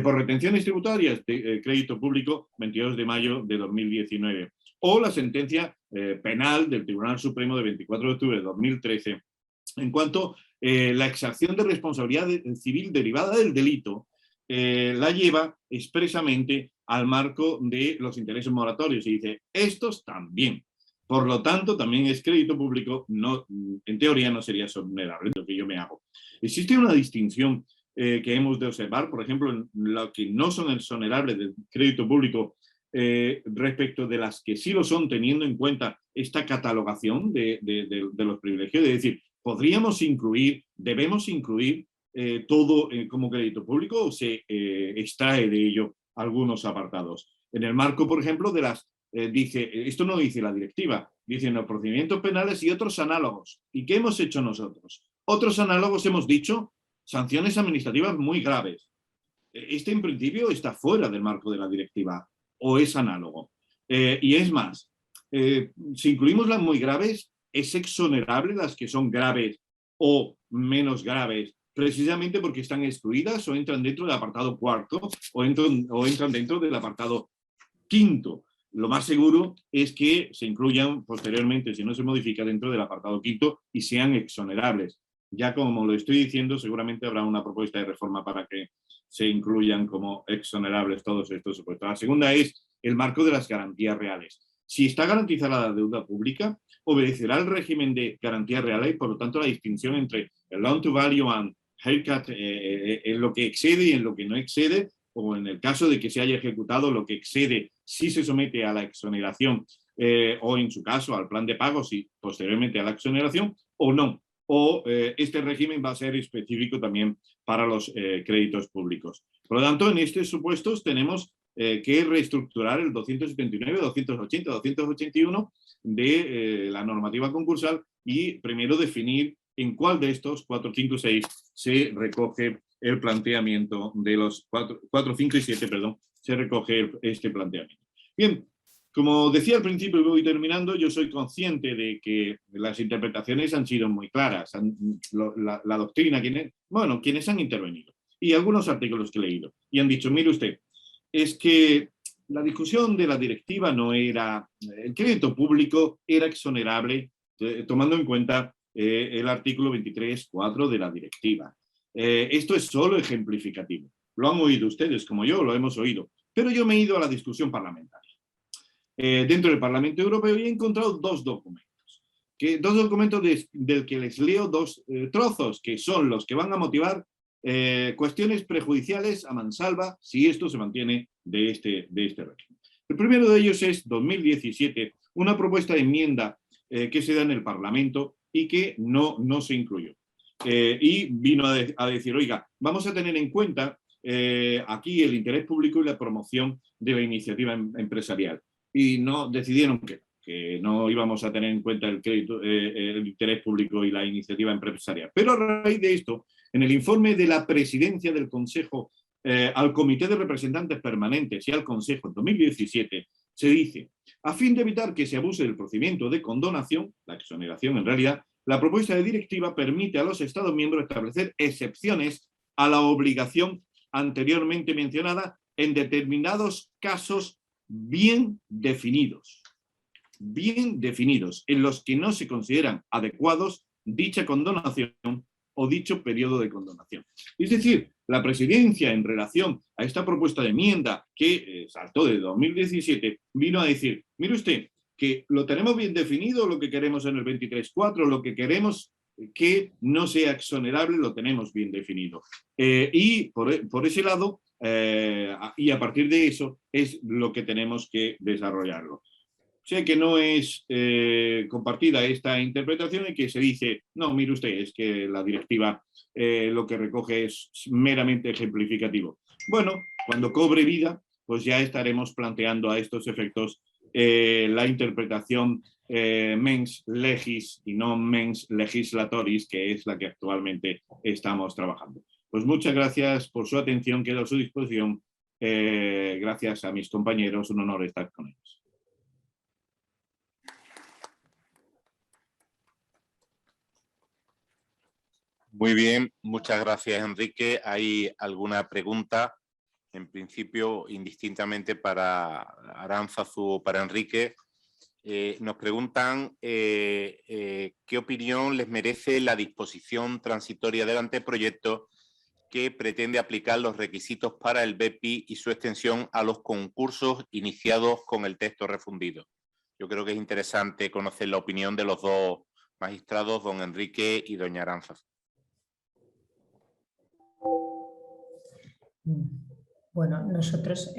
Por retenciones tributarias, crédito público, 22 de mayo de 2019. O la sentencia penal del Tribunal Supremo de 24 de octubre de 2013 en cuanto la exacción de responsabilidad civil derivada del delito la lleva expresamente al marco de los intereses moratorios y dice, estos también. Por lo tanto, también es crédito público, no, en teoría no sería exonerable, lo que yo me hago. Existe una distinción que hemos de observar, por ejemplo, en lo que no son exonerables del crédito público respecto de las que sí lo son, teniendo en cuenta esta catalogación de los privilegios. Es decir, podríamos incluir, debemos incluir todo como crédito público o se extrae de ello algunos apartados. En el marco, por ejemplo, de las dice, esto no dice la directiva, dicen los procedimientos penales y otros análogos. ¿Y qué hemos hecho nosotros? Otros análogos hemos dicho sanciones administrativas muy graves. Este en principio está fuera del marco de la directiva o es análogo. Y es más, si incluimos las muy graves, es exonerable las que son graves o menos graves, precisamente porque están excluidas o entran dentro del apartado cuarto o entran dentro del apartado quinto. Lo más seguro es que se incluyan posteriormente, si no se modifica, dentro del apartado quinto y sean exonerables. Ya como lo estoy diciendo, seguramente habrá una propuesta de reforma para que se incluyan como exonerables todos estos supuestos. La segunda es el marco de las garantías reales. Si está garantizada la deuda pública, obedecerá el régimen de garantías reales y, por lo tanto, la distinción entre el loan to value and haircut en lo que excede y en lo que no excede, o en el caso de que se haya ejecutado lo que excede, si se somete a la exoneración o en su caso al plan de pagos y posteriormente a la exoneración o no. O este régimen va a ser específico también para los créditos públicos. Por lo tanto, en estos supuestos tenemos que reestructurar el 279, 280, 281 de la normativa concursal y primero definir en cuál de estos 4, 5, 6 se recoge el planteamiento de los 4, 5 y 7, perdón, se recoge este planteamiento. Bien, como decía al principio y voy terminando, yo soy consciente de que las interpretaciones han sido muy claras. La doctrina, quienes han intervenido y algunos artículos que he leído y han dicho, mire usted, es que la discusión de la directiva no era, el crédito público era exonerable tomando en cuenta el artículo 23.4 de la directiva. Esto es solo ejemplificativo. Lo han oído ustedes, como yo, lo hemos oído. Pero yo me he ido a la discusión parlamentaria. Dentro del Parlamento Europeo y he encontrado dos documentos. Dos documentos del que les leo dos trozos, que son los que van a motivar cuestiones prejudiciales a mansalva si esto se mantiene de este régimen. El primero de ellos es 2017, una propuesta de enmienda que se da en el Parlamento y que no se incluyó. Y vino a decir, oiga, vamos a tener en cuenta aquí el interés público y la promoción de la iniciativa empresarial. Y no decidieron que no íbamos a tener en cuenta el crédito, el interés público y la iniciativa empresarial. Pero a raíz de esto, en el informe de la presidencia del Consejo al Comité de Representantes Permanentes y al Consejo en 2017, se dice, a fin de evitar que se abuse del procedimiento de condonación, la exoneración en realidad, la propuesta de directiva permite a los Estados miembros establecer excepciones a la obligación anteriormente mencionada en determinados casos bien definidos, en los que no se consideran adecuados dicha condonación o dicho periodo de condonación. Es decir, la presidencia en relación a esta propuesta de enmienda que saltó de 2017 vino a decir, mire usted, que lo tenemos bien definido lo que queremos en el 23.4, lo que queremos que no sea exonerable lo tenemos bien definido. Y por ese lado, y a partir de eso es lo que tenemos que desarrollarlo. Sé que no es compartida esta interpretación y que se dice, no, mire usted, es que la directiva lo que recoge es meramente ejemplificativo. Bueno, cuando cobre vida, pues ya estaremos planteando a estos efectos la interpretación mens legis y no mens legislatoris, que es la que actualmente estamos trabajando. Pues muchas gracias por su atención, quedo a su disposición. Gracias a mis compañeros, un honor estar con ellos. Muy bien, muchas gracias, Enrique. ¿Hay alguna pregunta? En principio, indistintamente para Aránzazu o para Enrique. Nos preguntan qué opinión les merece la disposición transitoria del anteproyecto que pretende aplicar los requisitos para el BEPI y su extensión a los concursos iniciados con el texto refundido. Yo creo que es interesante conocer la opinión de los dos magistrados, don Enrique y doña Aránzazu. Bueno, nosotros,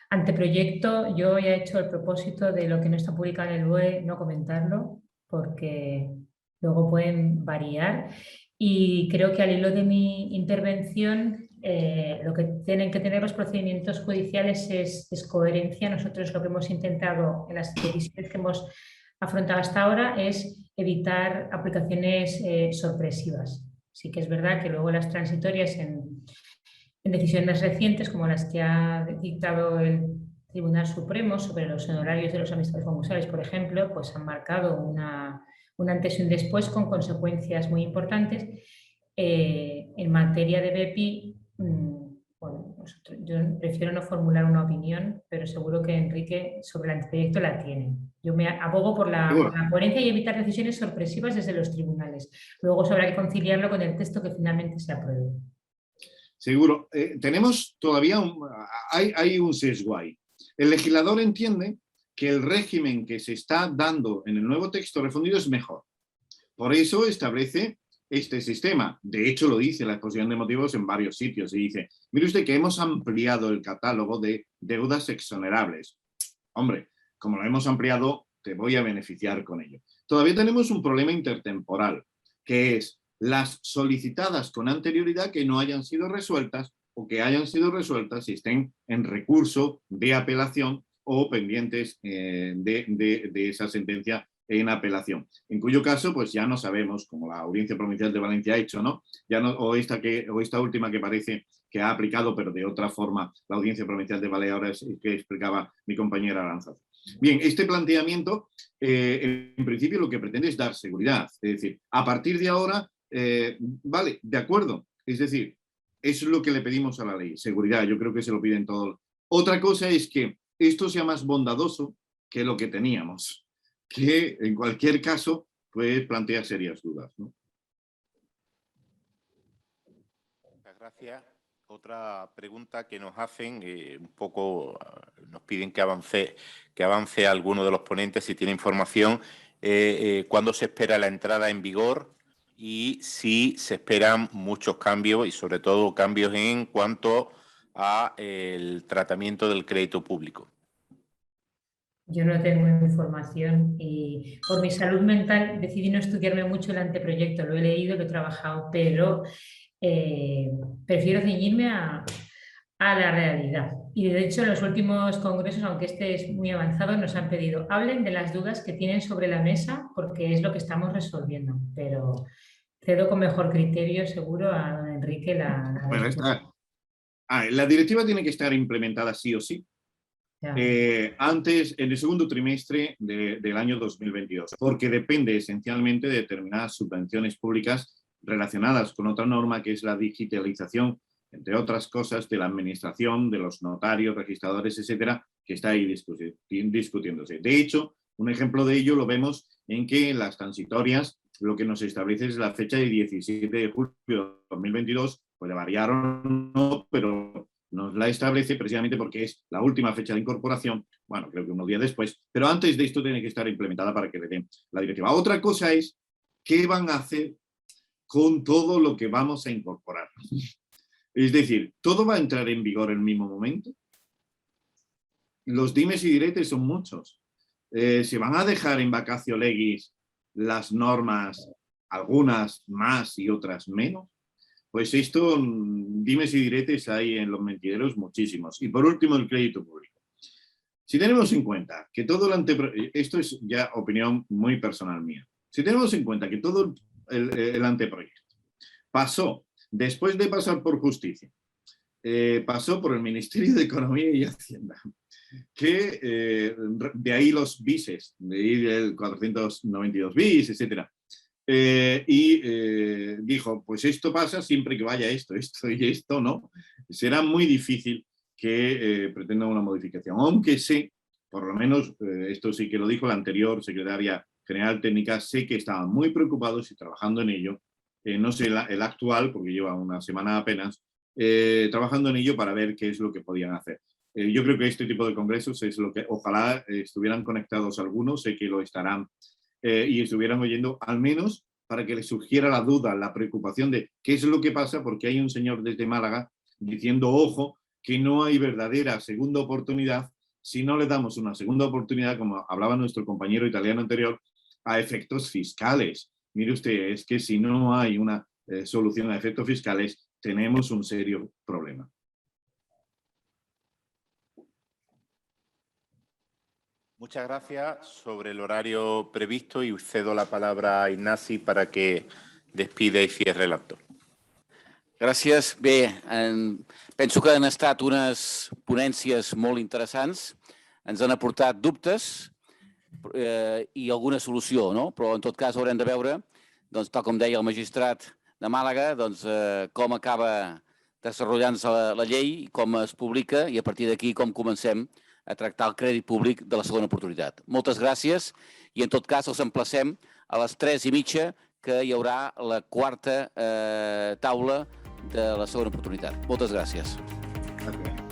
anteproyecto, yo ya he hecho el propósito de lo que no está publicado en el BOE, no comentarlo, porque luego pueden variar. Y creo que al hilo de mi intervención, lo que tienen que tener los procedimientos judiciales es coherencia. Nosotros lo que hemos intentado en las decisiones que hemos afrontado hasta ahora es evitar aplicaciones sorpresivas. Sí que es verdad que luego las transitorias en decisiones recientes, como las que ha dictado el Tribunal Supremo sobre los honorarios de los administradores concursales, por ejemplo, pues han marcado un antes y un después con consecuencias muy importantes. En materia de BEPI, bueno, yo prefiero no formular una opinión, pero seguro que Enrique sobre el anteproyecto la tiene. Yo me abogo por la coherencia y evitar decisiones sorpresivas desde los tribunales. Luego habrá que conciliarlo con el texto que finalmente se apruebe. Seguro. Tenemos todavía hay un sesgo ahí. El legislador entiende que el régimen que se está dando en el nuevo texto refundido es mejor. Por eso establece este sistema. De hecho, lo dice la exposición de motivos en varios sitios. Y dice, mire usted que hemos ampliado el catálogo de deudas exonerables. Hombre, como lo hemos ampliado, te voy a beneficiar con ello. Todavía tenemos un problema intertemporal, que es las solicitadas con anterioridad que no hayan sido resueltas o que hayan sido resueltas y estén en recurso de apelación o pendientes de esa sentencia en apelación. En cuyo caso, pues ya no sabemos, como la Audiencia Provincial de Valencia ha hecho, ¿no? Ya no, o esta última que parece que ha aplicado, pero de otra forma, la Audiencia Provincial de Baleares que explicaba mi compañera Aránzazu. Bien, este planteamiento, en principio, lo que pretende es dar seguridad. Es decir, a partir de ahora, vale, de acuerdo. Es decir, eso es lo que le pedimos a la ley, seguridad. Yo creo que se lo piden todos. Otra cosa es que esto sea más bondadoso que lo que teníamos, que en cualquier caso pues plantea serias dudas, ¿no? Muchas gracias. Otra pregunta que nos hacen, un poco nos piden que avance alguno de los ponentes si tiene información, ¿cuándo se espera la entrada en vigor? Y si se esperan muchos cambios y sobre todo cambios en cuanto a el tratamiento del crédito público. Yo no tengo información y por mi salud mental decidí no estudiarme mucho el anteproyecto. Lo he leído, lo he trabajado, pero prefiero ceñirme a la realidad. Y de hecho en los últimos congresos, aunque este es muy avanzado, nos han pedido hablen de las dudas que tienen sobre la mesa porque es lo que estamos resolviendo. Pero cedo con mejor criterio seguro a don Enrique la directiva tiene que estar implementada sí o sí. antes, en el segundo trimestre del año 2022, porque depende esencialmente de determinadas subvenciones públicas relacionadas con otra norma que es la digitalización, entre otras cosas, de la administración, de los notarios, registradores, etcétera, que está ahí discutiéndose. De hecho, un ejemplo de ello lo vemos en que las transitorias lo que nos establece es la fecha de 17 de julio de 2022, puede variar o no, pero nos la establece precisamente porque es la última fecha de incorporación, bueno, creo que unos días después, pero antes de esto tiene que estar implementada para que le den la directiva. Otra cosa es qué van a hacer con todo lo que vamos a incorporar. Es decir, ¿todo va a entrar en vigor en el mismo momento? Los dimes y diretes son muchos. ¿Se van a dejar en vacatio legis las normas, algunas más y otras menos? Pues esto, dimes y diretes hay en los mentideros muchísimos. Y por último, el crédito público. Si tenemos en cuenta que todo el anteproyecto, esto es ya opinión muy personal mía, si tenemos en cuenta que todo el anteproyecto pasó, después de pasar por justicia, pasó por el Ministerio de Economía y Hacienda, que de ahí los bises, de ahí el 492 bis, etcétera. Dijo, pues esto pasa siempre que vaya esto y esto no. Será muy difícil que pretenda una modificación, aunque sé, por lo menos, esto sí que lo dijo la anterior secretaria general técnica, sé que estaban muy preocupados y trabajando en ello, no sé el actual, porque lleva una semana apenas, trabajando en ello para ver qué es lo que podían hacer. Yo creo que este tipo de congresos es lo que ojalá estuvieran conectados algunos, sé que lo estarán, y estuvieran oyendo, al menos para que les surgiera la duda, la preocupación de qué es lo que pasa, porque hay un señor desde Málaga diciendo, ojo, que no hay verdadera segunda oportunidad si no le damos una segunda oportunidad, como hablaba nuestro compañero italiano anterior, a efectos fiscales. Mire usted, es que si no hay una solución a efectos fiscales, tenemos un serio problema. Muchas gracias. Sobre el horario previsto y cedo la palabra a Ignasi para que despide i cierre l'acte. Gràcies. Bé, penso que han estat unes ponències molt interessants. Ens han aportat dubtes i alguna solució, no? Però en tot cas haurem de veure, doncs, tal com deia el magistrat de Màlaga, doncs, com acaba desenvolupant-se la llei, com es publica i a partir d'aquí com comencem a tractar el crèdit públic de la segona oportunitat. Moltes gràcies i en tot cas els emplacem a les 3:30 que hi haurà la quarta taula de la segona oportunitat. Moltes gràcies. Gràcies.